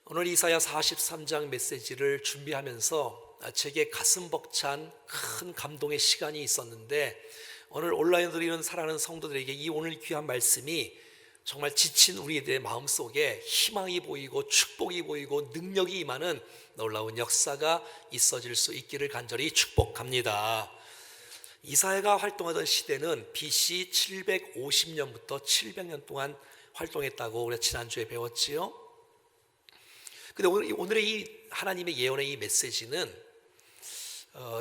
오늘 이사야 43장 메시지를 준비하면서 제게 가슴 벅찬 큰 감동의 시간이 있었는데, 오늘 온라인 드리는 사랑하는 성도들에게 이 오늘 귀한 말씀이 정말 지친 우리들의 마음속에 희망이 보이고 축복이 보이고 능력이 임하는 놀라운 역사가 있어질 수 있기를 간절히 축복합니다. 이사야가 활동하던 시대는 BC 750년부터 700년 동안 활동했다고 우리가 지난주에 배웠지요. 근데 오늘의 이 하나님의 예언의 이 메시지는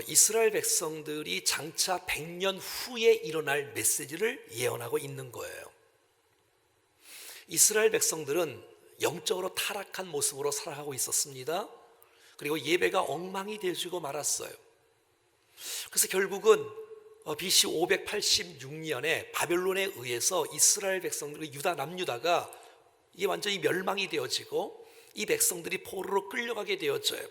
이스라엘 백성들이 장차 100년 후에 일어날 메시지를 예언하고 있는 거예요. 이스라엘 백성들은 영적으로 타락한 모습으로 살아가고 있었습니다. 그리고 예배가 엉망이 되어지고 말았어요. 그래서 결국은 BC 586년에 바벨론에 의해서 이스라엘 백성들, 유다 남유다가 이게 완전히 멸망이 되어지고 이 백성들이 포로로 끌려가게 되었어요.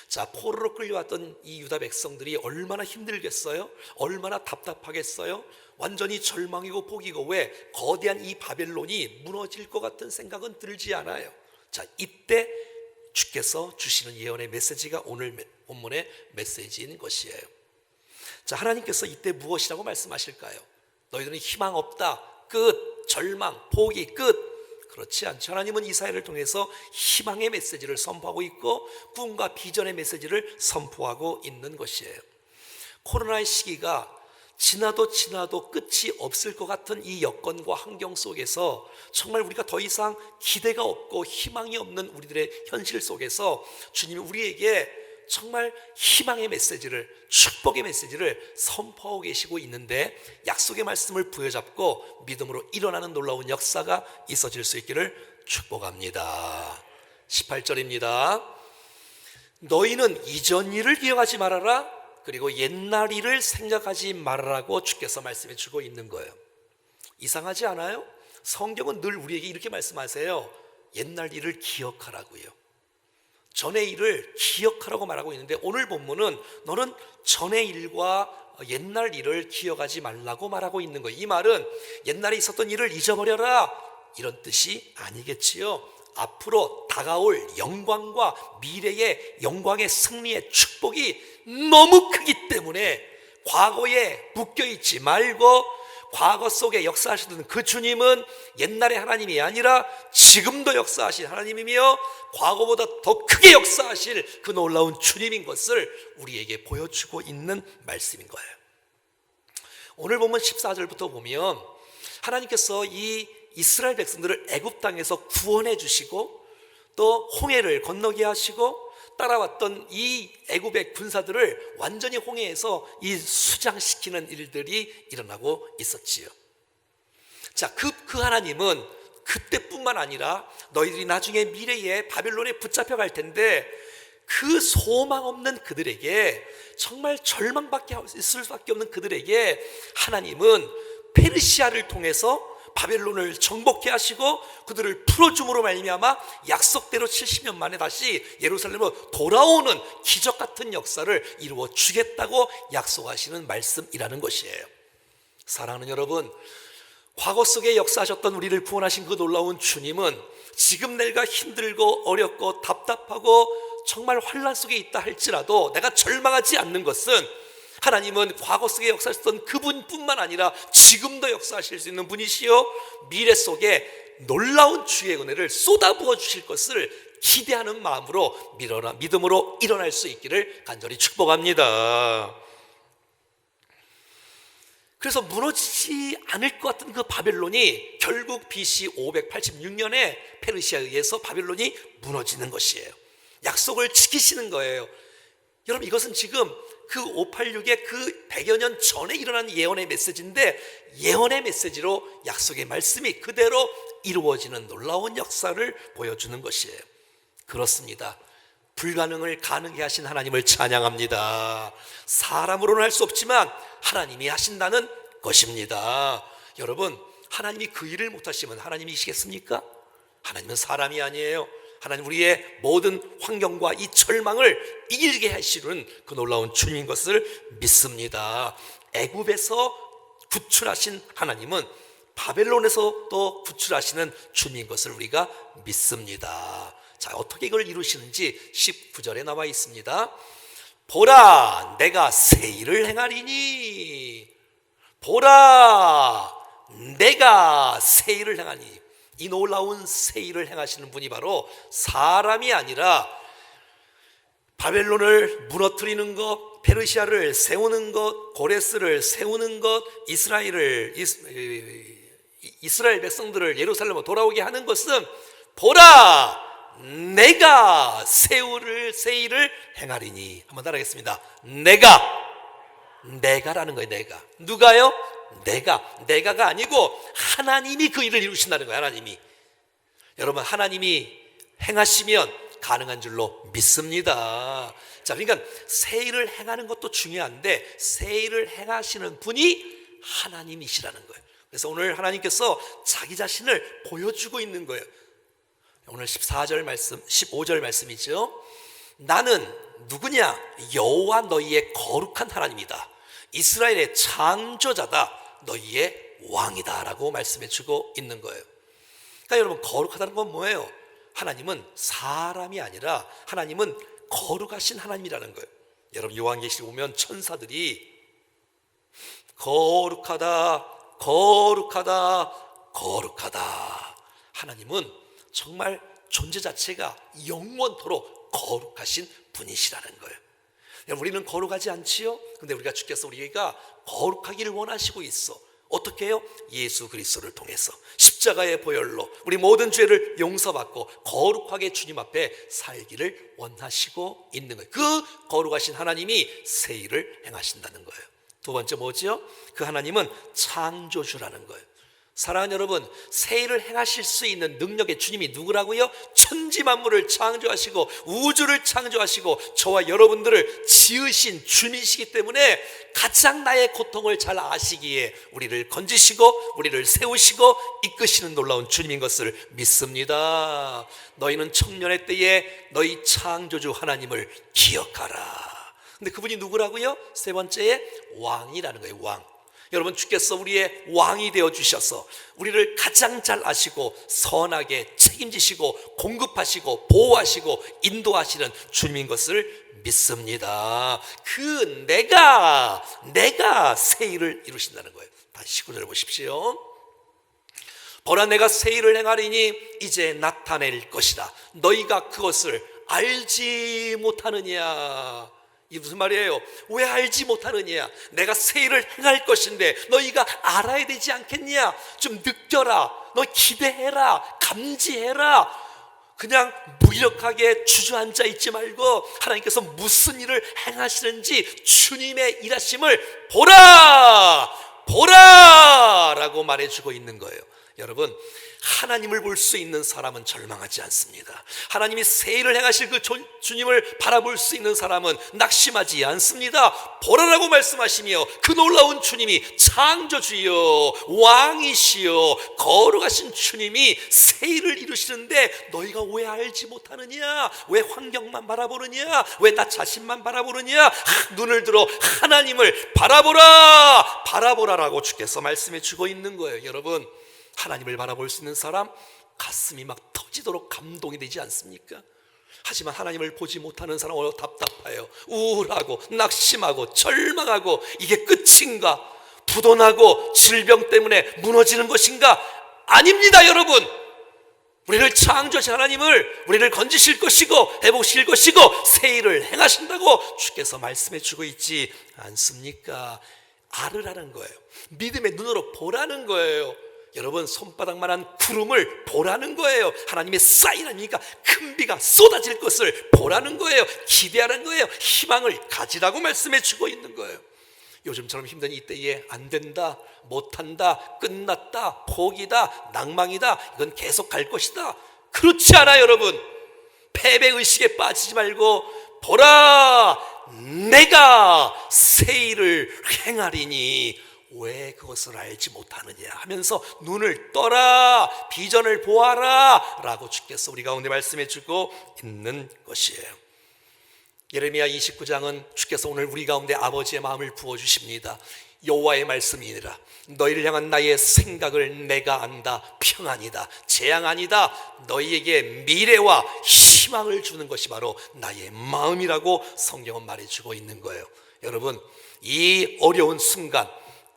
자, 포로로 끌려왔던 이 유다 백성들이 얼마나 힘들겠어요? 얼마나 답답하겠어요? 완전히 절망이고 포기고, 왜? 거대한 이 바벨론이 무너질 것 같은 생각은 들지 않아요. 자, 이때 주께서 주시는 예언의 메시지가 오늘 본문의 메시지인 것이에요. 자, 하나님께서 이때 무엇이라고 말씀하실까요? 너희들은 희망 없다, 끝, 절망, 포기, 끝. 그렇지 않죠. 하나님은 이사야를 통해서 희망의 메시지를 선포하고 있고 꿈과 비전의 메시지를 선포하고 있는 것이에요. 코로나의 시기가 지나도 끝이 없을 것 같은 이 여건과 환경 속에서 정말 우리가 더 이상 기대가 없고 희망이 없는 우리들의 현실 속에서 주님이 우리에게 정말 희망의 메시지를, 축복의 메시지를 선포하고 계시고 있는데, 약속의 말씀을 부여잡고 믿음으로 일어나는 놀라운 역사가 있어질 수 있기를 축복합니다. 18절입니다. 너희는 이전 일을 기억하지 말아라, 그리고 옛날 일을 생각하지 말아라고 주께서 말씀해 주고 있는 거예요. 이상하지 않아요? 성경은 늘 우리에게 이렇게 말씀하세요. 옛날 일을 기억하라고요. 전의 일을 기억하라고 말하고 있는데, 오늘 본문은 너는 전의 일과 옛날 일을 기억하지 말라고 말하고 있는 거예요. 이 말은 옛날에 있었던 일을 잊어버려라, 이런 뜻이 아니겠지요. 앞으로 다가올 영광과 미래의 영광의 승리의 축복이 너무 크기 때문에 과거에 묶여있지 말고, 과거 속에 역사하시던 그 주님은 옛날의 하나님이 아니라 지금도 역사하신 하나님이며 과거보다 더 크게 역사하실 그 놀라운 주님인 것을 우리에게 보여주고 있는 말씀인 거예요. 오늘 보면 14절부터 보면 하나님께서 이 이스라엘 백성들을 애굽 땅에서 구원해 주시고 또 홍해를 건너게 하시고 따라왔던 이 애굽의 군사들을 완전히 홍해에서 이 수장시키는 일들이 일어나고 있었지요. 자, 그 하나님은 그때뿐만 아니라 너희들이 나중에 미래에 바벨론에 붙잡혀 갈 텐데 그 소망 없는 그들에게, 정말 절망밖에 있을 수밖에 없는 그들에게 하나님은 페르시아를 통해서 바벨론을 정복해 하시고 그들을 풀어줌으로 말미암아 약속대로 70년 만에 다시 예루살렘으로 돌아오는 기적 같은 역사를 이루어 주겠다고 약속하시는 말씀이라는 것이에요. 사랑하는 여러분, 과거 속에 역사하셨던 우리를 구원하신 그 놀라운 주님은 지금 내가 힘들고 어렵고 답답하고 정말 환난 속에 있다 할지라도 내가 절망하지 않는 것은, 하나님은 과거 속에 역사하셨던 그분뿐만 아니라 지금도 역사하실 수 있는 분이시요 미래 속에 놀라운 주의 은혜를 쏟아부어 주실 것을 기대하는 마음으로 믿음으로 일어날 수 있기를 간절히 축복합니다. 그래서 무너지지 않을 것 같은 그 바벨론이 결국 BC 586년에 페르시아에 의해서 바벨론이 무너지는 것이에요. 약속을 지키시는 거예요. 여러분, 이것은 지금 그 586의 그 100여 년 전에 일어난 예언의 메시지인데, 예언의 메시지로 약속의 말씀이 그대로 이루어지는 놀라운 역사를 보여주는 것이에요. 그렇습니다. 불가능을 가능케 하신 하나님을 찬양합니다. 사람으로는 할 수 없지만 하나님이 하신다는 것입니다. 여러분, 하나님이 그 일을 못하시면 하나님이시겠습니까? 하나님은 사람이 아니에요. 하나님, 우리의 모든 환경과 이 절망을 이기게 하시는 그 놀라운 주님인 것을 믿습니다. 애굽에서 구출하신 하나님은 바벨론에서 또 구출하시는 주님인 것을 우리가 믿습니다. 자, 어떻게 이걸 이루시는지 19절에 나와 있습니다. 보라, 내가 새 일을 행하리니. 보라, 내가 새 일을 행하니. 이 놀라운 새 일을 행하시는 분이 바로 사람이 아니라 바벨론을 무너뜨리는 것, 페르시아를 세우는 것, 고레스를 세우는 것, 이스라엘 백성들을 예루살렘으로 돌아오게 하는 것은 보라, 내가 새 일을 행하리니. 한번 따라하겠습니다. 내가라는 거예요. 내가. 누가요? 내가가 아니고 하나님이 그 일을 이루신다는 거예요. 하나님이. 여러분, 하나님이 행하시면 가능한 줄로 믿습니다. 자, 그러니까 새 일을 행하는 것도 중요한데 새 일을 행하시는 분이 하나님이시라는 거예요. 그래서 오늘 하나님께서 자기 자신을 보여주고 있는 거예요. 오늘 14절 말씀, 15절 말씀이죠. 나는 누구냐? 여호와 너희의 거룩한 하나님이다. 이스라엘의 창조자다. 너희의 왕이다 라고 말씀해 주고 있는 거예요. 그러니까 여러분, 거룩하다는 건 뭐예요? 하나님은 사람이 아니라 하나님은 거룩하신 하나님이라는 거예요. 여러분, 요한계시록 보면 천사들이 거룩하다, 거룩하다, 거룩하다. 하나님은 정말 존재 자체가 영원토록 거룩하신 분이시라는 거예요. 우리는 거룩하지 않지요? 근데 우리가 주께서 우리가 거룩하기를 원하시고 있어. 어떻게 해요? 예수 그리스도를 통해서 십자가의 보혈로 우리 모든 죄를 용서받고 거룩하게 주님 앞에 살기를 원하시고 있는 거예요. 그 거룩하신 하나님이 새 일을 행하신다는 거예요. 두 번째 뭐지요? 그 하나님은 창조주라는 거예요. 사랑하는 여러분, 새 일을 행하실 수 있는 능력의 주님이 누구라고요? 천지 만물을 창조하시고 우주를 창조하시고 저와 여러분들을 지으신 주님이시기 때문에 가장 나의 고통을 잘 아시기에 우리를 건지시고 우리를 세우시고 이끄시는 놀라운 주님인 것을 믿습니다. 너희는 청년의 때에 너희 창조주 하나님을 기억하라. 근데 그분이 누구라고요? 세 번째에 왕이라는 거예요. 왕. 여러분, 주께서 우리의 왕이 되어 주셔서 우리를 가장 잘 아시고 선하게 책임지시고 공급하시고 보호하시고 인도하시는 주님인 것을 믿습니다. 그 내가 새 일을 이루신다는 거예요. 다시 19절을 보십시오. 보라, 내가 새 일을 행하리니 이제 나타낼 것이다. 너희가 그것을 알지 못하느냐. 이게 무슨 말이에요? 왜 알지 못하느냐? 내가 새 일을 행할 것인데 너희가 알아야 되지 않겠냐? 좀 느껴라. 너 기대해라. 감지해라. 그냥 무기력하게 주저앉아 있지 말고 하나님께서 무슨 일을 행하시는지 주님의 일하심을 보라 라고 말해주고 있는 거예요. 여러분, 하나님을 볼 수 있는 사람은 절망하지 않습니다. 하나님이 새 일을 행하실 그 주님을 바라볼 수 있는 사람은 낙심하지 않습니다. 보라라고 말씀하시며 그 놀라운 주님이 창조주여 왕이시여 거룩하신 주님이 새 일을 이루시는데 너희가 왜 알지 못하느냐? 왜 환경만 바라보느냐? 왜 나 자신만 바라보느냐? 눈을 들어 하나님을 바라보라라고 주께서 말씀해 주고 있는 거예요. 여러분, 하나님을 바라볼 수 있는 사람 가슴이 막 터지도록 감동이 되지 않습니까? 하지만 하나님을 보지 못하는 사람 오히려 답답해요. 우울하고 낙심하고 절망하고 이게 끝인가? 부도나고 질병 때문에 무너지는 것인가? 아닙니다. 여러분, 우리를 창조하신 하나님을 우리를 건지실 것이고 회복시킬 것이고 새 일을 행하신다고 주께서 말씀해 주고 있지 않습니까? 알으라는 거예요. 믿음의 눈으로 보라는 거예요. 여러분, 손바닥만한 구름을 보라는 거예요. 하나님의 사인 아닙니까? 큰 비가 쏟아질 것을 보라는 거예요. 기대하는 거예요. 희망을 가지라고 말씀해 주고 있는 거예요. 요즘처럼 힘든 이때에 안 된다, 못한다, 끝났다, 포기다, 낭망이다, 이건 계속 갈 것이다, 그렇지 않아요. 여러분, 패배의식에 빠지지 말고 보라, 내가 새 일을 행하리니 왜 그것을 알지 못하느냐 하면서 눈을 떠라, 비전을 보아라 라고 주께서 우리 가운데 말씀해 주고 있는 것이에요. 예레미야 29장은 주께서 오늘 우리 가운데 아버지의 마음을 부어주십니다. 여호와의 말씀이니라. 너희를 향한 나의 생각을 내가 안다. 평안이다, 재앙 아니다. 너희에게 미래와 희망을 주는 것이 바로 나의 마음이라고 성경은 말해주고 있는 거예요. 여러분, 이 어려운 순간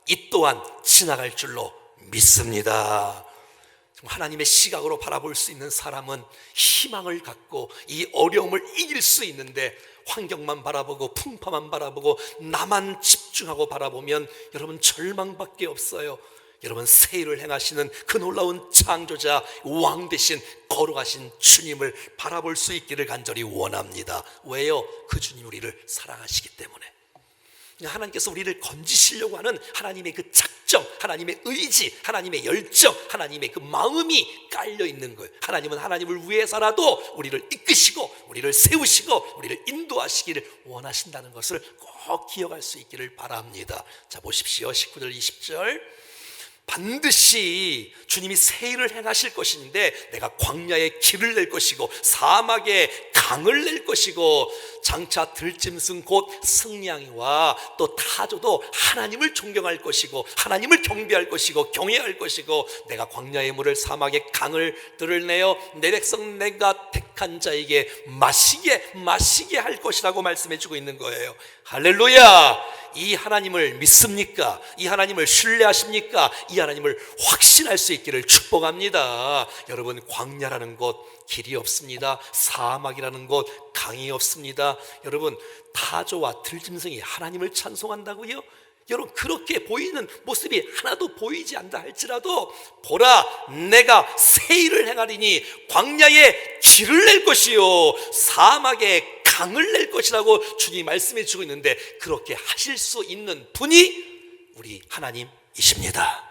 이 또한 지나갈 줄로 믿습니다. 하나님의 시각으로 바라볼 수 있는 사람은 희망을 갖고 이 어려움을 이길 수 있는데, 환경만 바라보고 풍파만 바라보고 나만 집중하고 바라보면 여러분 절망밖에 없어요. 여러분, 새 일을 행하시는 그 놀라운 창조자, 왕 되신 거룩하신 주님을 바라볼 수 있기를 간절히 원합니다. 왜요? 그 주님 우리를 사랑하시기 때문에. 하나님께서 우리를 건지시려고 하는 하나님의 그 작정, 하나님의 의지, 하나님의 열정, 하나님의 그 마음이 깔려 있는 거예요. 하나님은 하나님을 위해서라도 우리를 이끄시고 우리를 세우시고 우리를 인도하시기를 원하신다는 것을 꼭 기억할 수 있기를 바랍니다. 자, 보십시오. 19절 20절. 반드시 주님이 새 일을 행하실 것인데 내가 광야에 길을 낼 것이고 사막에 강을 낼 것이고, 장차 들짐승 곧 승냥이와 또 타조도 하나님을 존경할 것이고 하나님을 경배할 것이고 경외할 것이고, 내가 광야의 물을 사막에 강을 들을 내어 내 백성 내가 택한 자에게 마시게 할 것이라고 말씀해 주고 있는 거예요. 할렐루야! 이 하나님을 믿습니까? 이 하나님을 신뢰하십니까? 이 하나님을 확신할 수 있기를 축복합니다. 여러분, 광야라는 곳 길이 없습니다. 사막이라는 곳 강이 없습니다. 여러분, 타조와 들짐승이 하나님을 찬송한다고요? 여러분, 그렇게 보이는 모습이 하나도 보이지 않다 할지라도, 보라, 내가 새 일을 행하리니 광야에 길을 낼 것이요 사막에 강을 낼 것이라고 주님이 말씀해 주고 있는데, 그렇게 하실 수 있는 분이 우리 하나님이십니다.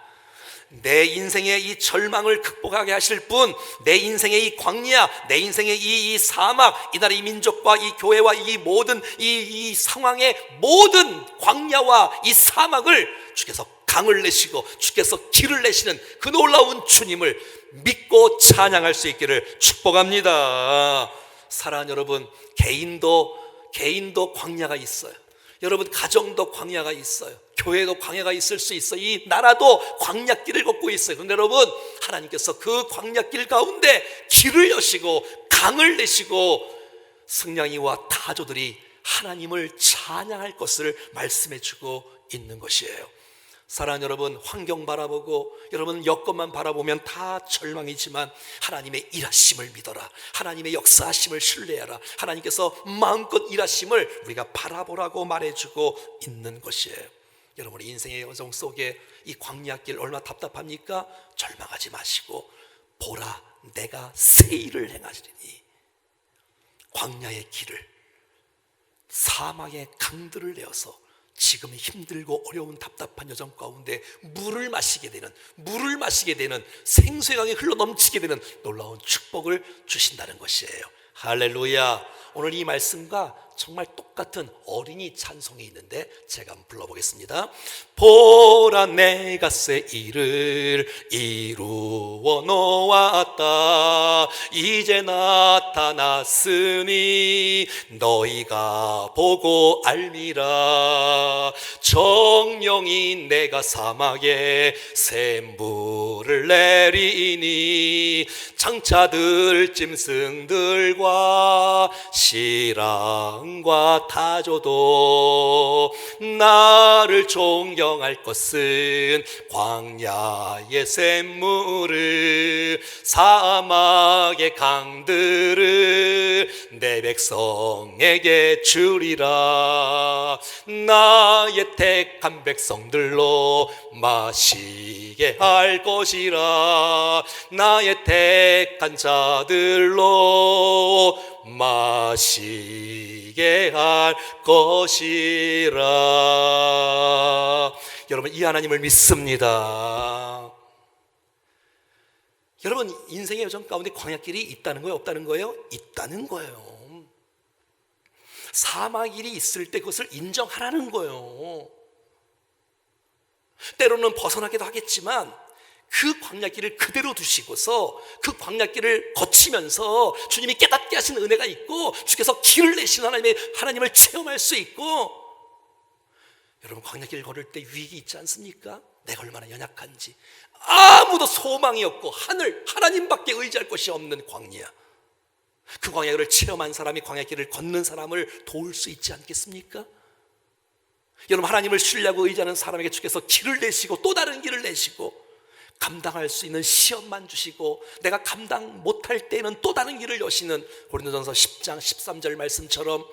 내 인생의 이 절망을 극복하게 하실 분, 내 인생의 이 광야, 내 인생의 이 사막, 이 나라의 민족과 이 교회와 이 모든 이 상황의 모든 광야와 이 사막을 주께서 강을 내시고 주께서 길을 내시는 그 놀라운 주님을 믿고 찬양할 수 있기를 축복합니다. 사랑하는 여러분, 개인도 광야가 있어요. 여러분, 가정도 광야가 있어요. 교회도 광야가 있을 수 있어요. 이 나라도 광야길을 걷고 있어요. 그런데 여러분, 하나님께서 그 광야길 가운데 길을 여시고 강을 내시고 승냥이와 타조들이 하나님을 찬양할 것을 말씀해 주고 있는 것이에요. 사랑하는 여러분, 환경 바라보고 여러분 여건만 바라보면 다 절망이지만 하나님의 일하심을 믿어라. 하나님의 역사하심을 신뢰하라. 하나님께서 마음껏 일하심을 우리가 바라보라고 말해주고 있는 것이에요. 여러분, 인생의 여정 속에 이 광야길 얼마나 답답합니까? 절망하지 마시고, 보라, 내가 새 일을 행하리니 광야의 길을, 사막의 강들을 내어서 지금 힘들고 어려운 답답한 여정 가운데 물을 마시게 되는 생수의 강이 흘러넘치게 되는 놀라운 축복을 주신다는 것이에요. 할렐루야. 오늘 이 말씀과 정말 똑같은 어린이 찬송이 있는데 제가 한번 불러보겠습니다. 보라, 내가 새 일을 이루어 놓았다. 이제 나타났으니 너희가 보고 알미라. 정령이 내가 사막에 샘물을 내리니 장차들 짐승들과 시랑과 타조도 나를 존경할 것은 광야의 샘물을, 사막의 강들을 내 백성에게 주리라. 나의 택한 백성들로 마시게 할 것이라. 나의 택한 자들로 마시게 할 것이라. 여러분, 이 하나님을 믿습니다. 여러분, 인생의 여정 가운데 광야길이 있다는 거예요, 없다는 거예요? 있다는 거예요. 사막길이 있을 때 그것을 인정하라는 거예요. 때로는 벗어나기도 하겠지만 그 광야길을 그대로 두시고서 그 광야길을 거치면서 주님이 깨닫게 하신 은혜가 있고 주께서 길을 내시는 하나님을 체험할 수 있고, 여러분, 광야길 걸을 때 위기 있지 않습니까? 내가 얼마나 연약한지, 아무도 소망이 없고 하나님밖에 의지할 것이 없는 광야. 그 광야를 체험한 사람이 광야길을 걷는 사람을 도울 수 있지 않겠습니까? 여러분, 하나님을 신뢰하고 의지하는 사람에게 주께서 길을 내시고 또 다른 길을 내시고 감당할 수 있는 시험만 주시고 내가 감당 못할 때에는 또 다른 길을 여시는 고린도전서 10장 13절 말씀처럼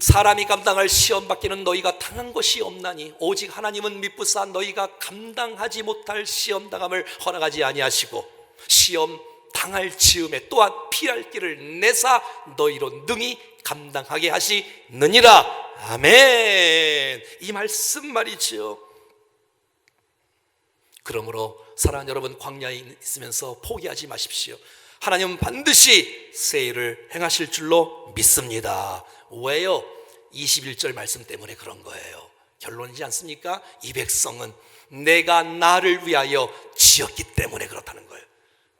사람이 감당할 시험 밖에는 너희가 당한 것이 없나니 오직 하나님은 미쁘사 너희가 감당하지 못할 시험 당함을 허락하지 아니하시고 시험 당할 즈음에 또한 피할 길을 내사 너희로 능히 감당하게 하시느니라. 아멘. 이 말씀 말이죠. 그러므로 사랑하는 여러분, 광야에 있으면서 포기하지 마십시오. 하나님은 반드시 세일을 행하실 줄로 믿습니다. 왜요? 21절 말씀 때문에 그런 거예요. 결론이지 않습니까? 이 백성은 내가 나를 위하여 지었기 때문에 그렇다는 거예요.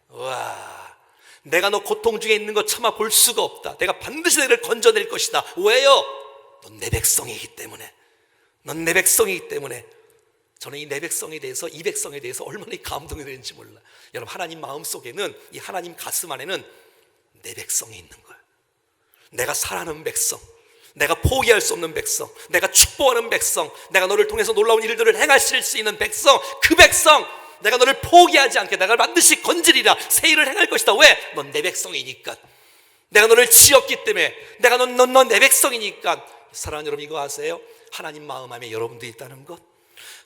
와, 내가 너 고통 중에 있는 거 참아 볼 수가 없다. 내가 반드시 너를 건져낼 것이다. 왜요? 넌 내 백성이기 때문에. 넌 내 백성이기 때문에. 저는 이 내 백성에 대해서, 이 백성에 대해서 얼마나 감동이 되는지 몰라. 여러분, 하나님 마음속에는, 이 하나님 가슴 안에는 내 백성이 있는 거예요. 내가 사랑하는 백성, 내가 포기할 수 없는 백성, 내가 축복하는 백성, 내가 너를 통해서 놀라운 일들을 행하실 수 있는 백성, 그 백성, 내가 너를 포기하지 않게 내가 반드시 건지리라. 새 일을 행할 것이다. 왜? 넌 내 백성이니까. 내가 너를 지었기 때문에. 내가 넌 내 백성이니까. 사랑하는 여러분, 이거 아세요? 하나님 마음 안에 여러분도 있다는 것.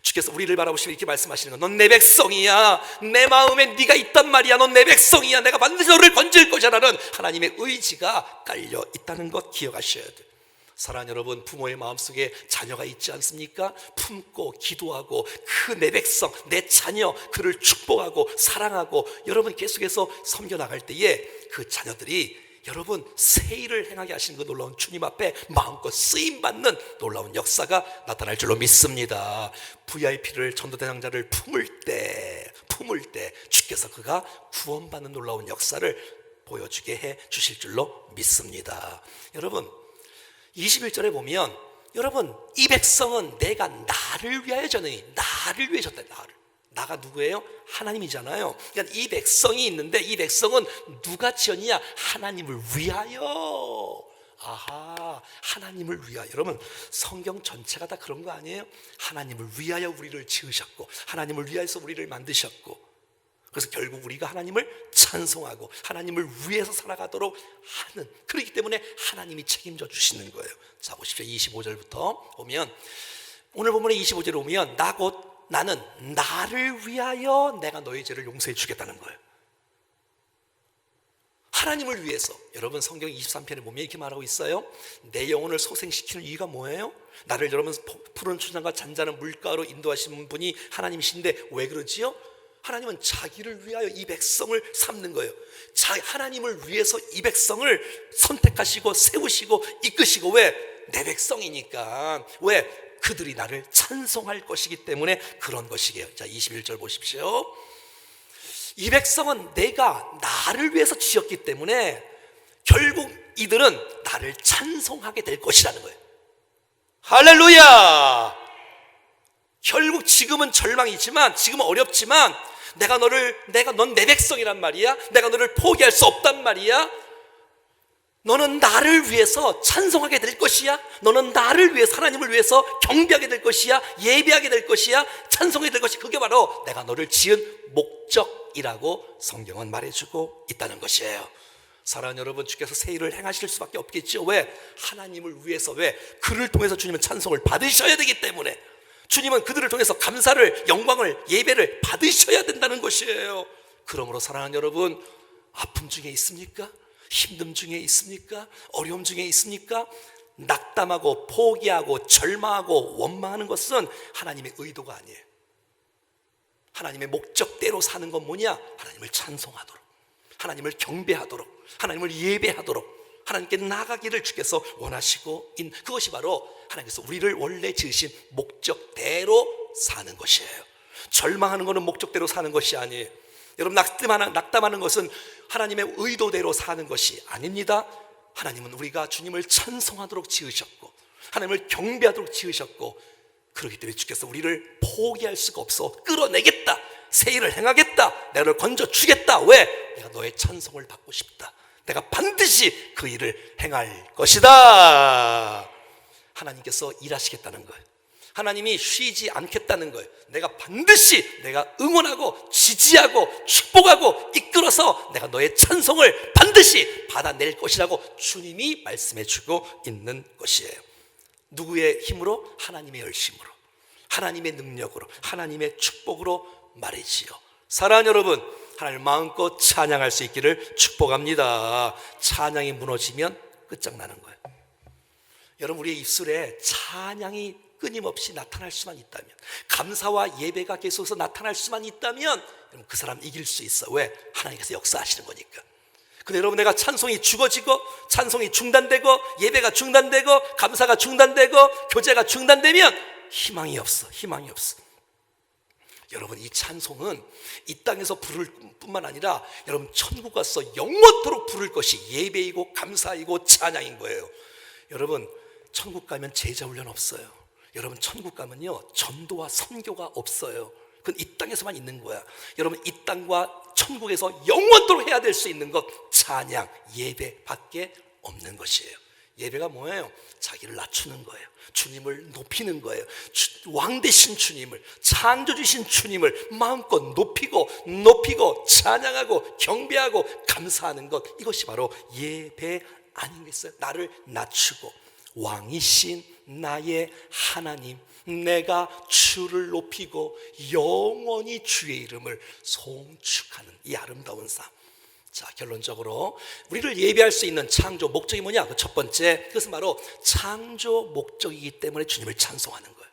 주께서 우리를 바라보시면 이렇게 말씀하시는 것. 넌 내 백성이야. 내 마음에 네가 있단 말이야. 넌 내 백성이야. 내가 반드시 너를 건질 것이라는 하나님의 의지가 깔려 있다는 것 기억하셔야 돼요. 사랑하는 여러분, 부모의 마음속에 자녀가 있지 않습니까? 품고 기도하고 그 내 백성, 내 자녀, 그를 축복하고 사랑하고 여러분 계속해서 섬겨나갈 때에 그 자녀들이 여러분 새 일을 행하게 하시는 그 놀라운 주님 앞에 마음껏 쓰임받는 놀라운 역사가 나타날 줄로 믿습니다. VIP를, 전도대장자를 품을 때 주께서 그가 구원받는 놀라운 역사를 보여주게 해 주실 줄로 믿습니다. 여러분, 21절에 보면 여러분, 이 백성은 내가 나를 위하여 졌느니, 나를 위해 졌다. 나가 누구예요? 하나님이잖아요. 그러니까 이 백성이 있는데 이 백성은 누가 지었냐? 하나님을 위하여. 아하, 하나님을 위하여. 여러분, 성경 전체가 다 그런 거 아니에요? 하나님을 위하여 우리를 지으셨고 하나님을 위하여서 우리를 만드셨고, 그래서 결국 우리가 하나님을 찬송하고 하나님을 위해서 살아가도록 하는, 그렇기 때문에 하나님이 책임져 주시는 거예요. 자, 보십시오. 25절부터 보면, 오늘 본문의 25절에 보면 나는 나를 위하여 내가 너의 죄를 용서해 주겠다는 거예요. 하나님을 위해서. 여러분, 성경 23편에 보면 이렇게 말하고 있어요. 내 영혼을 소생시키는 이유가 뭐예요? 나를 여러분 푸른 초장과 잔잔한 물가로 인도하시는 분이 하나님이신데 왜 그러지요? 하나님은 자기를 위하여 이 백성을 삼는 거예요. 하나님을 위해서 이 백성을 선택하시고 세우시고 이끄시고. 왜? 내 백성이니까. 왜? 그들이 나를 찬송할 것이기 때문에 그런 것이게요. 자, 21절 보십시오. 이 백성은 내가 나를 위해서 지었기 때문에 결국 이들은 나를 찬송하게 될 것이라는 거예요. 할렐루야. 결국 지금은 절망이지만, 지금은 어렵지만, 넌 내 백성이란 말이야. 내가 너를 포기할 수 없단 말이야. 너는 나를 위해서 찬송하게 될 것이야. 너는 나를 위해서, 하나님을 위해서 경배하게 될 것이야. 예배하게 될 것이야. 찬송하게 될 것이야. 그게 바로 내가 너를 지은 목적이라고 성경은 말해주고 있다는 것이에요. 사랑하는 여러분, 주께서 새 일을 행하실 수밖에 없겠죠. 왜? 하나님을 위해서. 왜? 그를 통해서 주님은 찬송을 받으셔야 되기 때문에. 주님은 그들을 통해서 감사를, 영광을, 예배를 받으셔야 된다는 것이에요. 그러므로 사랑하는 여러분, 아픔 중에 있습니까? 힘듦 중에 있습니까? 어려움 중에 있습니까? 낙담하고 포기하고 절망하고 원망하는 것은 하나님의 의도가 아니에요. 하나님의 목적대로 사는 건 뭐냐? 하나님을 찬송하도록, 하나님을 경배하도록, 하나님을 예배하도록 하나님께 나가기를 주께서 원하시고 있는, 그것이 바로 하나님께서 우리를 원래 지으신 목적대로 사는 것이에요. 절망하는 것은 목적대로 사는 것이 아니에요. 여러분, 낙담하는 것은 하나님의 의도대로 사는 것이 아닙니다. 하나님은 우리가 주님을 찬송하도록 지으셨고 하나님을 경배하도록 지으셨고, 그렇기 때문에 주께서 우리를 포기할 수가 없어 끌어내겠다, 새 일을 행하겠다, 내가 너를 건져주겠다. 왜? 내가 너의 찬송을 받고 싶다, 내가 반드시 그 일을 행할 것이다. 하나님께서 일하시겠다는 거예요. 하나님이 쉬지 않겠다는 거예요. 내가 반드시 내가 응원하고 지지하고 축복하고 이끌어서 내가 너의 찬송을 반드시 받아낼 것이라고 주님이 말씀해 주고 있는 것이에요. 누구의 힘으로? 하나님의 열심으로, 하나님의 능력으로, 하나님의 축복으로 말이지요. 사랑하는 여러분, 하나님을 마음껏 찬양할 수 있기를 축복합니다. 찬양이 무너지면 끝장나는 거예요. 여러분, 우리의 입술에 찬양이 끊임없이 나타날 수만 있다면, 감사와 예배가 계속해서 나타날 수만 있다면 여러분, 그 사람 이길 수 있어. 왜? 하나님께서 역사하시는 거니까. 근데 여러분, 내가 찬송이 죽어지고 찬송이 중단되고 예배가 중단되고 감사가 중단되고 교제가 중단되면 희망이 없어. 희망이 없어. 여러분, 이 찬송은 이 땅에서 부를 뿐만 아니라 여러분 천국 가서 영원토록 부를 것이 예배이고 감사이고 찬양인 거예요. 여러분, 천국 가면 제자 훈련 없어요. 여러분, 천국 가면요 전도와 선교가 없어요. 그건 이 땅에서만 있는 거야. 여러분, 이 땅과 천국에서 영원토록 해야 될 수 있는 것 찬양, 예배밖에 없는 것이에요. 예배가 뭐예요? 자기를 낮추는 거예요. 주님을 높이는 거예요. 왕 되신 주님을, 창조주신 주님을 마음껏 높이고 찬양하고 경배하고 감사하는 것, 이것이 바로 예배 아니겠어요? 나를 낮추고 왕이신 나의 하나님, 내가 주를 높이고 영원히 주의 이름을 송축하는 이 아름다운 삶. 자, 결론적으로 우리를 예배할 수 있는 창조 목적이 뭐냐? 그 첫 번째, 그것은 바로 창조 목적이기 때문에 주님을 찬송하는 거예요.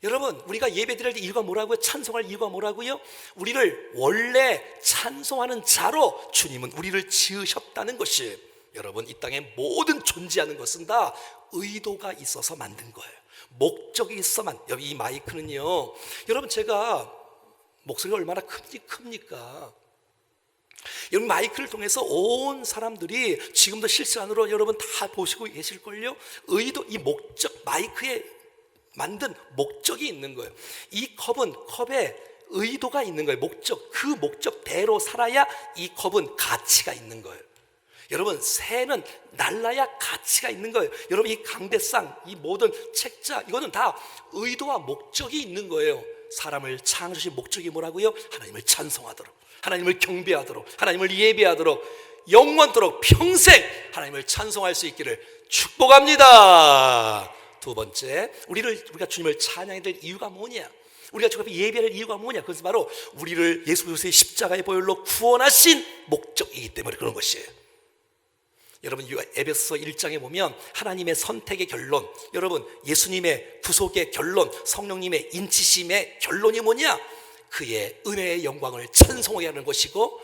여러분, 우리가 예배 드릴 이유가 뭐라고요? 찬송할 이유가 뭐라고요? 우리를 원래 찬송하는 자로 주님은 우리를 지으셨다는 것이에요. 여러분, 이 땅에 모든 존재하는 것은 다 의도가 있어서 만든 거예요. 목적이 있어만. 여기 이 마이크는요, 여러분, 제가 목소리가 얼마나 큽니까? 여러분, 마이크를 통해서 온 사람들이 지금도 실시간으로 여러분 다 보시고 계실걸요? 의도, 이 목적, 마이크에 만든 목적이 있는 거예요. 이 컵에 의도가 있는 거예요. 목적, 그 목적대로 살아야 이 컵은 가치가 있는 거예요. 여러분, 새는 날라야 가치가 있는 거예요. 여러분, 이 강대상, 이 모든 책자, 이거는 다 의도와 목적이 있는 거예요. 사람을 창조하신 목적이 뭐라고요? 하나님을 찬송하도록, 하나님을 경배하도록, 하나님을 예배하도록, 영원토록 평생 하나님을 찬송할 수 있기를 축복합니다. 두 번째, 우리가 주님을 찬양해야 될 이유가 뭐냐? 우리가 주님 앞에 예배할 이유가 뭐냐? 그것은 바로 우리를 예수 그리스도의 십자가의 보혈로 구원하신 목적이기 때문에 그런 것이에요. 여러분, 에베소서 1장에 보면 하나님의 선택의 결론, 여러분 예수님의 구속의 결론, 성령님의 인치심의 결론이 뭐냐? 그의 은혜의 영광을 찬송하게 하는 것이고,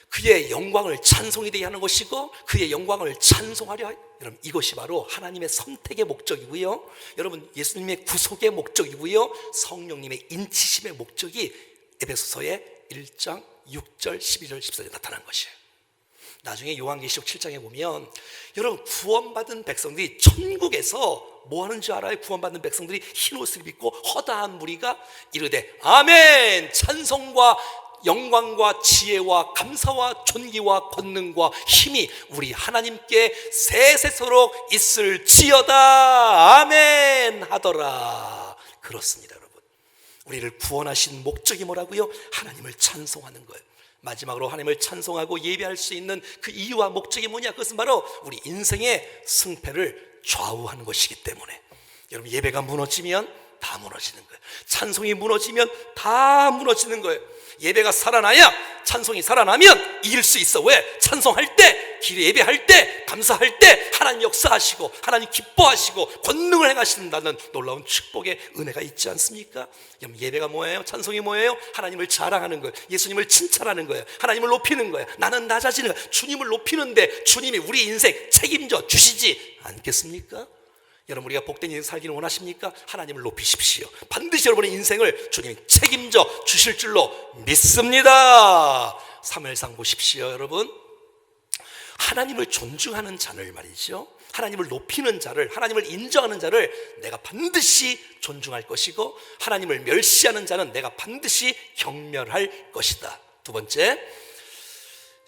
그의 영광을 찬송이 되게 하는 것이고, 그의 영광을 찬송하려, 여러분, 이것이 바로 하나님의 선택의 목적이고요, 여러분 예수님의 구속의 목적이고요, 성령님의 인치심의 목적이 에베소서의 1장 6절 12절 14절에 나타난 것이에요. 나중에 요한계시록 7장에 보면 여러분, 구원받은 백성들이 천국에서 뭐 하는 줄 알아요? 구원받는 백성들이 흰 옷을 입고 허다한 무리가 이르되 아멘, 찬송과 영광과 지혜와 감사와 존귀와 권능과 힘이 우리 하나님께 세세토록 있을지어다 아멘 하더라. 그렇습니다. 여러분, 우리를 구원하신 목적이 뭐라고요? 하나님을 찬송하는 거예요. 마지막으로 하나님을 찬송하고 예배할 수 있는 그 이유와 목적이 뭐냐? 그것은 바로 우리 인생의 승패를 좌우하는 것이기 때문에, 여러분, 예배가 무너지면 다 무너지는 거예요. 찬송이 무너지면 다 무너지는 거예요. 예배가 살아나야, 찬송이 살아나면 이길 수 있어. 왜? 찬송할 때, 예배할 때, 감사할 때 하나님 역사하시고 하나님 기뻐하시고 권능을 행하신다는 놀라운 축복의 은혜가 있지 않습니까? 예배가 뭐예요? 찬송이 뭐예요? 하나님을 자랑하는 거예요. 예수님을 칭찬하는 거예요. 하나님을 높이는 거예요. 나는 나 자신을, 주님을 높이는데 주님이 우리 인생 책임져 주시지 않겠습니까? 여러분, 우리가 복된 인생 살기를 원하십니까? 하나님을 높이십시오. 반드시 여러분의 인생을 주님이 책임져 주실 줄로 믿습니다. 사무엘상 보십시오. 여러분, 하나님을 존중하는 자를 말이죠, 하나님을 높이는 자를, 하나님을 인정하는 자를 내가 반드시 존중할 것이고, 하나님을 멸시하는 자는 내가 반드시 경멸할 것이다. 두 번째,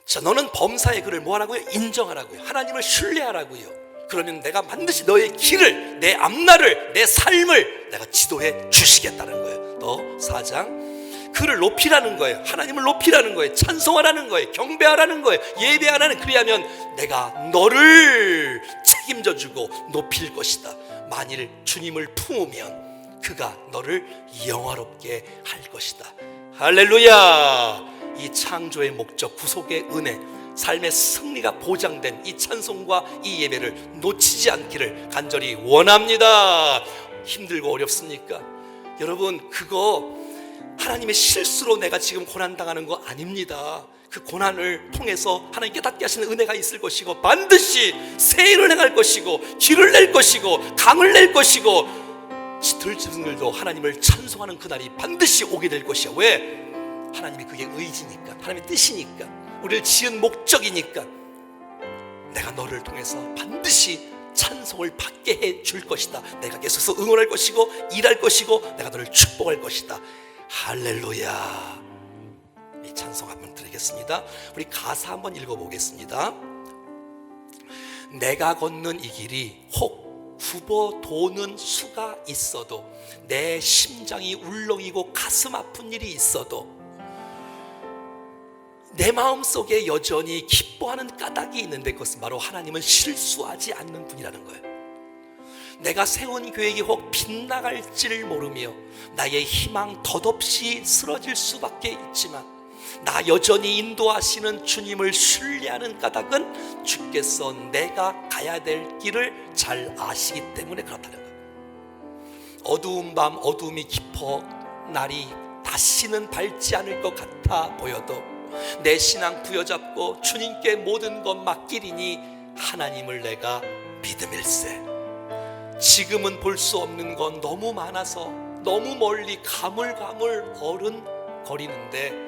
자, 너는 범사의 그를 뭐하라고요? 인정하라고요. 하나님을 신뢰하라고요. 그러면 내가 반드시 너의 길을, 내 앞날을, 내 삶을 내가 지도해 주시겠다는 거예요. 또 4장 그를 높이라는 거예요. 하나님을 높이라는 거예요. 찬송하라는 거예요. 경배하라는 거예요. 예배하라는. 그래야면 내가 너를 책임져 주고 높일 것이다. 만일 주님을 품으면 그가 너를 영화롭게 할 것이다. 할렐루야. 이 창조의 목적, 구속의 은혜, 삶의 승리가 보장된 이 찬송과 이 예배를 놓치지 않기를 간절히 원합니다. 힘들고 어렵습니까? 여러분, 그거 하나님의 실수로 내가 지금 고난당하는 거 아닙니다. 그 고난을 통해서 하나님 깨닫게 하시는 은혜가 있을 것이고, 반드시 새 일을 행할 것이고, 길을 낼 것이고, 강을 낼 것이고, 들짐승들도 하나님을 찬송하는 그날이 반드시 오게 될 것이야. 왜? 하나님이 그게 의지니까, 하나님의 뜻이니까, 우리를 지은 목적이니까. 내가 너를 통해서 반드시 찬송을 받게 해줄 것이다. 내가 계속해서 응원할 것이고, 일할 것이고, 내가 너를 축복할 것이다. 할렐루야. 이 찬송 한번 드리겠습니다. 우리 가사 한번 읽어보겠습니다. 내가 걷는 이 길이 혹 굽어 도는 수가 있어도, 내 심장이 울렁이고 가슴 아픈 일이 있어도, 내 마음속에 여전히 기뻐하는 까닭이 있는데, 그것은 바로 하나님은 실수하지 않는 분이라는 거예요. 내가 세운 계획이 혹 빗나갈지를 모르며 나의 희망 덧없이 쓰러질 수밖에 있지만, 나 여전히 인도하시는 주님을 신뢰하는 까닭은 주께서 내가 가야 될 길을 잘 아시기 때문에 그렇다는 거예요. 어두운 밤, 어두움이 깊어 날이 다시는 밝지 않을 것 같아 보여도 내 신앙 부여잡고 주님께 모든 것 맡기리니 하나님을 내가 믿음일세. 지금은 볼 수 없는 건 너무 많아서 너무 멀리 가물가물 어른거리는데,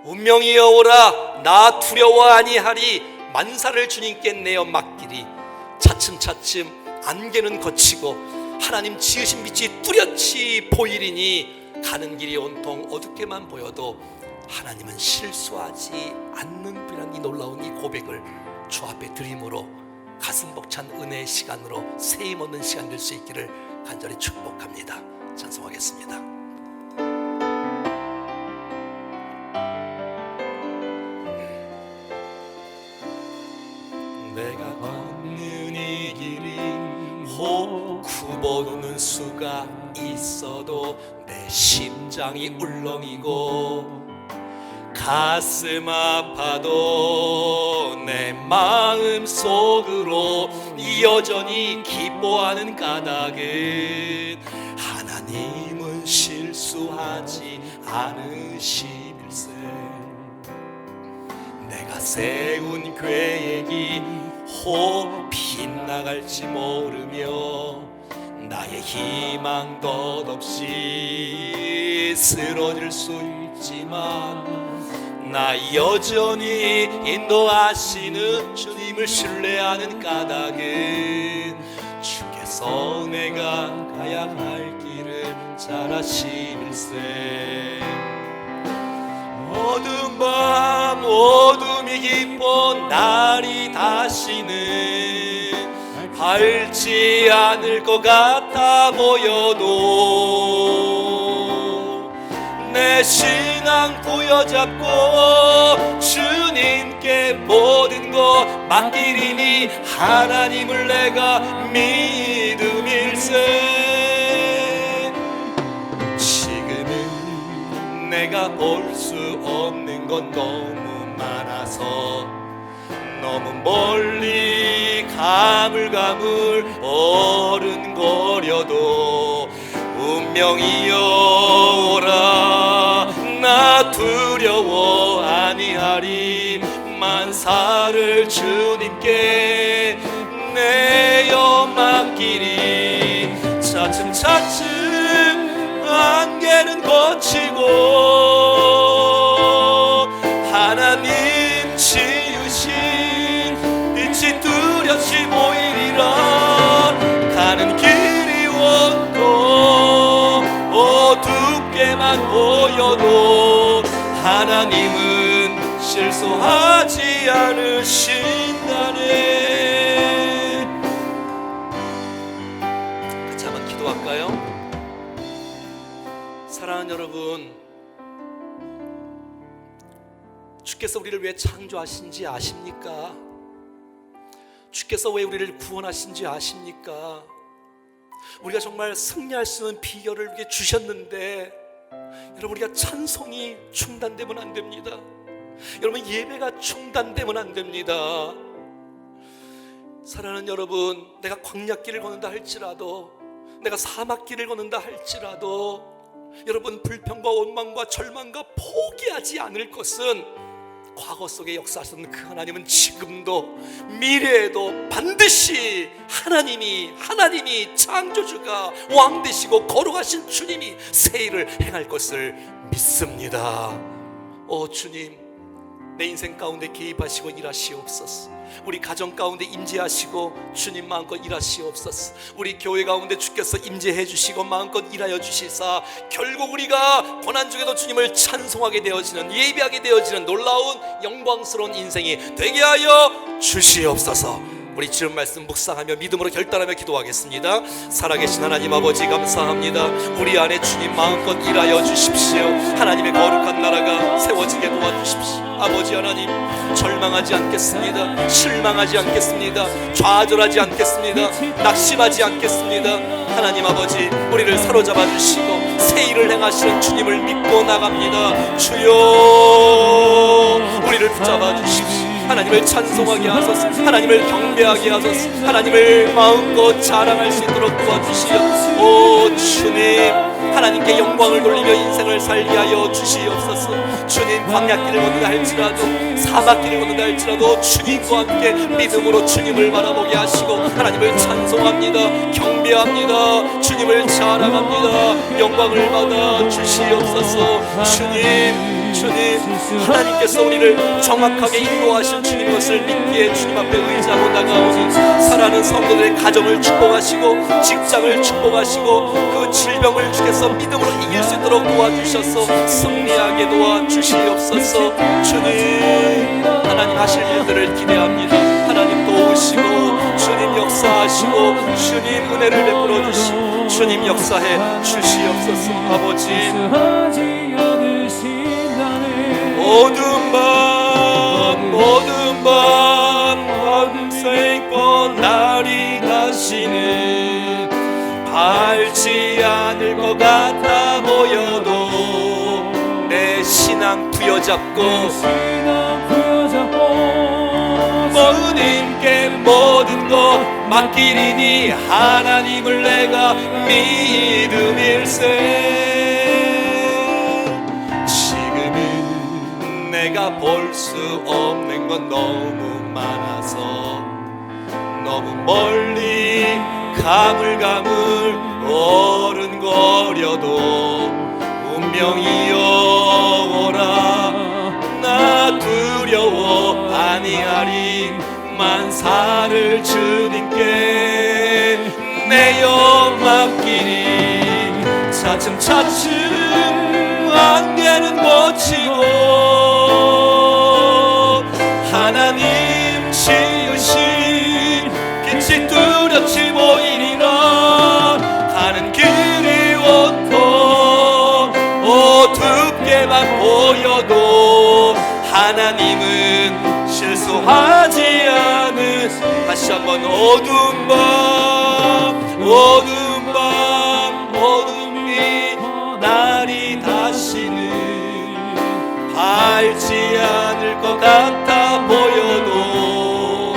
운명이여 오라, 나 두려워 아니하리. 만사를 주님께 내어 맡기리. 차츰차츰 안개는 거치고 하나님 지으신 빛이 뚜렷이 보이리니, 가는 길이 온통 어둡게만 보여도 하나님은 실수하지 않는 분이라는 이 놀라운 이 고백을 주 앞에 드림으로 가슴 벅찬 은혜의 시간으로 세임 얻는 시간 될 수 있기를 간절히 축복합니다. 찬송하겠습니다. 내가 걷는 이 길이 혹 굽어도는 수가 있어도, 내 심장이 울렁이고 가슴 아파도 내 마음 속으로 여전히 기뻐하는 까닭은 하나님은 실수하지 않으심일세. 내가 세운 계획이 혹 빗나갈지 모르며 나의 희망 덧없이 쓰러질 수 있지만, 나 여전히 인도하시는 주님을 신뢰하는 까닭은 주께서 내가 가야 할 길을 잘 아심일세. 어두운 밤, 어둠이 깊어 날이 다시는 밝지 않을 것 같아 보여도, 내 신앙 부여잡고 주님께 모든 것 맡기리니 하나님을 내가 믿음일세. 지금은 내가 볼 수 없는 건 너무 많아서 너무 멀리 가물가물 어른거려도, 운명이여 오라, 나 두려워 아니하리. 만사를 주님께 내어 맡기리. 차츰차츰 안개는 거치고 하나님 지으신 빛이 뚜렷이 보이리라. 가는 길이 온통 어둡게만 보여도 하나님은 실수하지 않으신다네. 같이 한번 기도할까요? 사랑하는 여러분, 주께서 우리를 왜 창조하신지 아십니까? 주께서 왜 우리를 구원하신지 아십니까? 우리가 정말 승리할 수 있는 비결을 우리에게 주셨는데, 여러분, 우리가 찬송이 중단되면 안 됩니다. 여러분, 예배가 중단되면 안 됩니다. 사랑하는 여러분, 내가 광야길을 걷는다 할지라도, 내가 사막길을 걷는다 할지라도, 여러분, 불평과 원망과 절망과 포기하지 않을 것은, 과거 속에 역사하셨던 그 하나님은 지금도 미래에도 반드시 하나님이 창조주가 왕 되시고 거룩하신 주님이 새 일을 행할 것을 믿습니다. 오 주님, 내 인생 가운데 개입하시고 일하시옵소서. 우리 가정 가운데 임재하시고 주님 마음껏 일하시옵소서. 우리 교회 가운데 주께서 임재해 주시고 마음껏 일하여 주시사, 결국 우리가 고난 중에도 주님을 찬송하게 되어지는, 예배하게 되어지는 놀라운 영광스러운 인생이 되게 하여 주시옵소서. 우리 지금 말씀 묵상하며 믿음으로 결단하며 기도하겠습니다. 살아계신 하나님 아버지, 감사합니다. 우리 안에 주님 마음껏 일하여 주십시오. 하나님의 거룩한 나라가 세워지게 도와주십시오. 아버지 하나님, 절망하지 않겠습니다. 실망하지 않겠습니다. 좌절하지 않겠습니다. 낙심하지 않겠습니다. 하나님 아버지, 우리를 사로잡아 주시고 새 일을 행하시는 주님을 믿고 나갑니다. 주여, 우리를 붙잡아 주십시오. 하나님을 찬송하게 하소서. 하나님을 경배하게 하소서. 하나님을 마음껏 자랑할 수 있도록 도와주시오. 오 주님, 하나님께 영광을 돌리며 인생을 살게 하여 주시옵소서. 주님, 광야길을 걷는다 할지라도, 사막길을 걷는다 할지라도 주님과 함께 믿음으로 주님을 바라보게 하시고 하나님을 찬송합니다. 경배합니다. 주님을 자랑합니다. 영광을 받아 주시옵소서. 주님, 하나님께서 우리를 정확하게 인도하신 주님 것을 믿기에 주님 앞에 의지하고 나가오니, 사랑하는 성도들의 가정을 축복하시고 직장을 축복하시고 그 질병을 주께서 믿음으로 이길 수 있도록 도와주셔서 승리하게 도와주시옵소서. 주님, 하나님 하실 일들을 기대합니다. 하나님 도우시고 주님 역사하시고 주님 은혜를 베풀어 주시고 주님 역사해 주시옵소서. 아버지, 모든 밤 밤새고 날이 다시는 밝지 않을 것 같아 보여도 내 신앙 부여잡고 주님께 모든 것 맡기리니 하나님을 내가 믿음일세. 내가 볼 수 없는 건 너무 많아서 너무 멀리 가물가물 어른거려도 운명이여 오라, 나 두려워 아니하리. 만사를 주님께 내어 맡기니 차츰차츰 안개는 걷히고 하나님 지으신 빛이 뚜렷이 보이리라. 가는 길이 온통 어둡게만 보여도 하나님은 실수하지 않으. 다시 한번 어두운 밤 어둠이 날이 다시는 밝지 않을 것 같아 보여도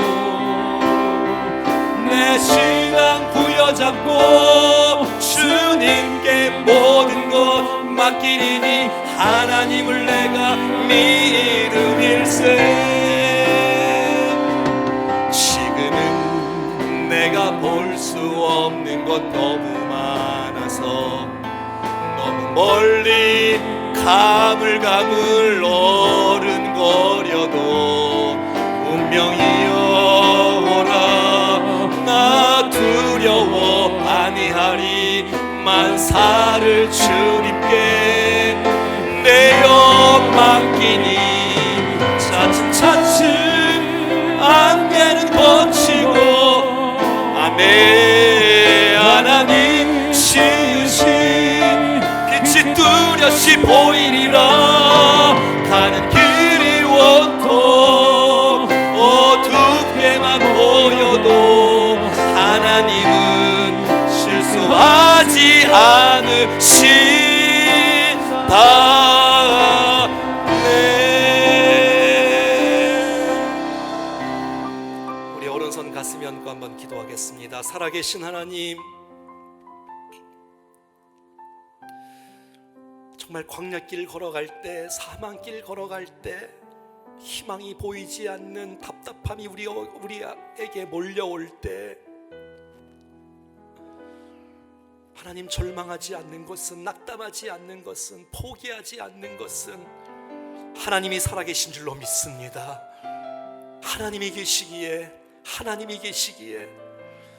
내 신앙 부여잡고 주님께 모든 것 맡기리니 하나님을 내가 믿음일세. 지금은 내가 볼 수 없는 것 너무 많아서 너무 멀리 가물가물 어른거려도 운명이여 오라, 나 두려워 아니하리. 만사를 주님께 내어 맡기니 뚜렷이 보이리라. 가는 길이 온통 어둡게만 보여도 하나님은 실수하지 않으시다네. 우리 오른손 가슴에 얹고 한번 기도하겠습니다. 살아계신 하나님, 정말 광야길 걸어갈 때, 사망길 걸어갈 때 희망이 보이지 않는 답답함이 우리에게 몰려올 때, 하나님 절망하지 않는 것은, 낙담하지 않는 것은, 포기하지 않는 것은 하나님이 살아계신 줄로 믿습니다. 하나님이 계시기에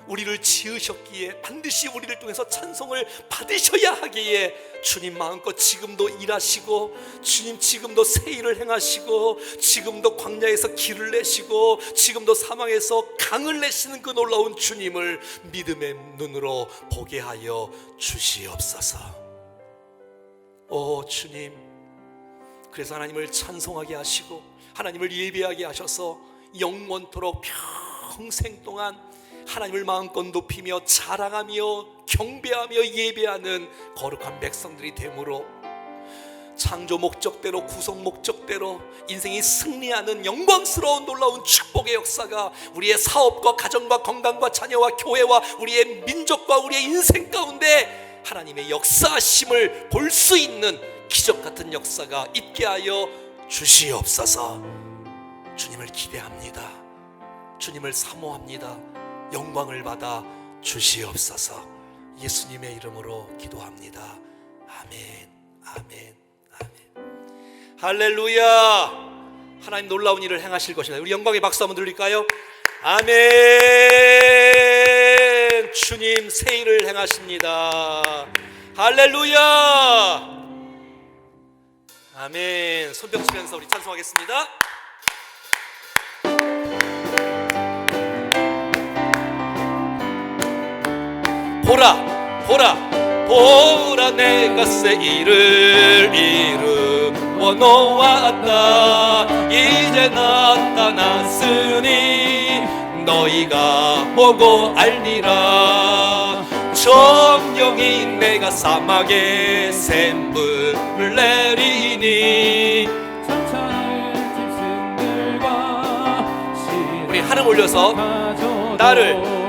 우리를 지으셨기에 반드시 우리를 통해서 찬송을 받으셔야 하기에 주님 마음껏 지금도 일하시고, 주님 지금도 새 일을 행하시고, 지금도 광야에서 길을 내시고, 지금도 사망에서 강을 내시는 그 놀라운 주님을 믿음의 눈으로 보게 하여 주시옵소서. 오 주님, 그래서 하나님을 찬송하게 하시고 하나님을 예배하게 하셔서 영원토록 평생 동안 하나님을 마음껏 높이며 자랑하며 경배하며 예배하는 거룩한 백성들이 되므로 창조 목적대로, 구성 목적대로 인생이 승리하는 영광스러운 놀라운 축복의 역사가 우리의 사업과 가정과 건강과 자녀와 교회와 우리의 민족과 우리의 인생 가운데 하나님의 역사하심을 볼 수 있는 기적같은 역사가 있게 하여 주시옵소서. 주님을 기대합니다. 주님을 사모합니다. 영광을 받아 주시옵소서. 예수님의 이름으로 기도합니다. 아멘, 아멘, 아멘. 할렐루야. 하나님 놀라운 일을 행하실 것입니다. 우리 영광의 박수 한번 드릴까요? 아멘. 주님 새 일을 행하십니다. 할렐루야. 아멘. 손뼉 치면서 우리 찬송하겠습니다. 보라 내가 새 일을 이루어 놓았다. 이제 나타났으니 너희가 보고 알리라. 정령이 내가 사막에 샘물을 내리니 우리 한음 올려서 나를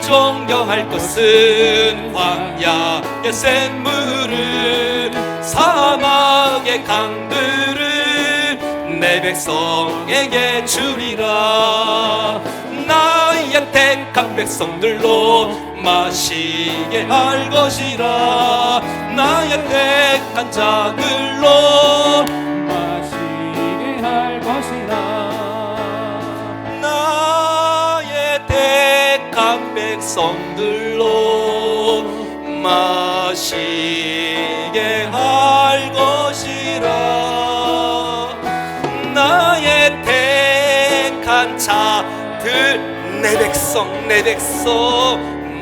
존경할 것은 광야의 샘물을, 사막의 강들을 내 백성에게 주리라. 나의 택한 백성들로 마시게 할 것이라. 나의 택한 자들로 마시게 할 것이라. 택한 백성들로 마시게 할 것이라. 나의 택한 자들, 내 백성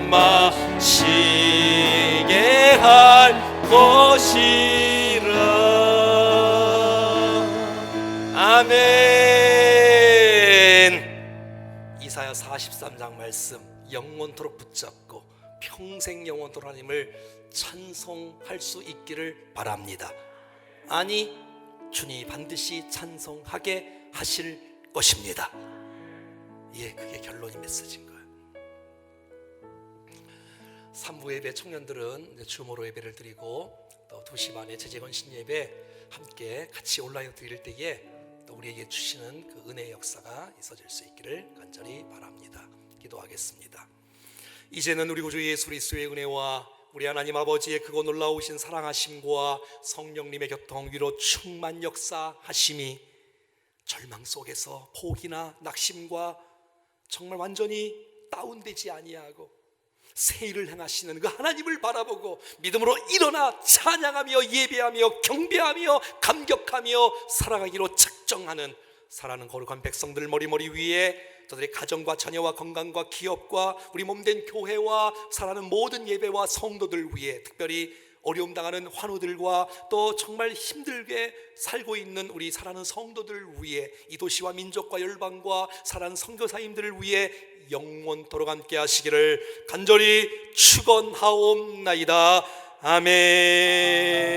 마시게 할 것이라. 아멘. 이사야 43장 말씀, 영원토록 붙잡고 평생 영원토록 하나님을 찬송할 수 있기를 바랍니다. 아니, 주님이 반드시 찬송하게 하실 것입니다. 예, 그게 결론이 메시지인 거예요. 3부 예배 청년들은 주모로 예배를 드리고 또 2시 반에 제재건신 예배 함께 같이 온라인으로 드릴 때에 또 우리에게 주시는 그 은혜의 역사가 있어질 수 있기를 간절히 바랍니다. 기도하겠습니다. 이제는 우리 구주 예수 그리스도의 은혜와 우리 하나님 아버지의 크고 놀라우신 사랑하심과 성령님의 교통 위로 충만 역사하심이 절망 속에서 포기나 낙심과 정말 완전히 다운되지 아니하고 새 일을 행하시는 그 하나님을 바라보고 믿음으로 일어나 찬양하며 예배하며 경배하며 감격하며 살아가기로 작정하는 살아가는 거룩한 백성들 머리머리 위에 저들의 가정과 자녀와 건강과 기업과 우리 몸된 교회와 살아가는 모든 예배와 성도들 위해 특별히 어려움 당하는 환우들과 또 정말 힘들게 살고 있는 우리 사랑하는 성도들을 위해 이 도시와 민족과 열방과 사랑하는 선교사님들을 위해 영원토록 함께 하시기를 간절히 축원하옵나이다. 아멘.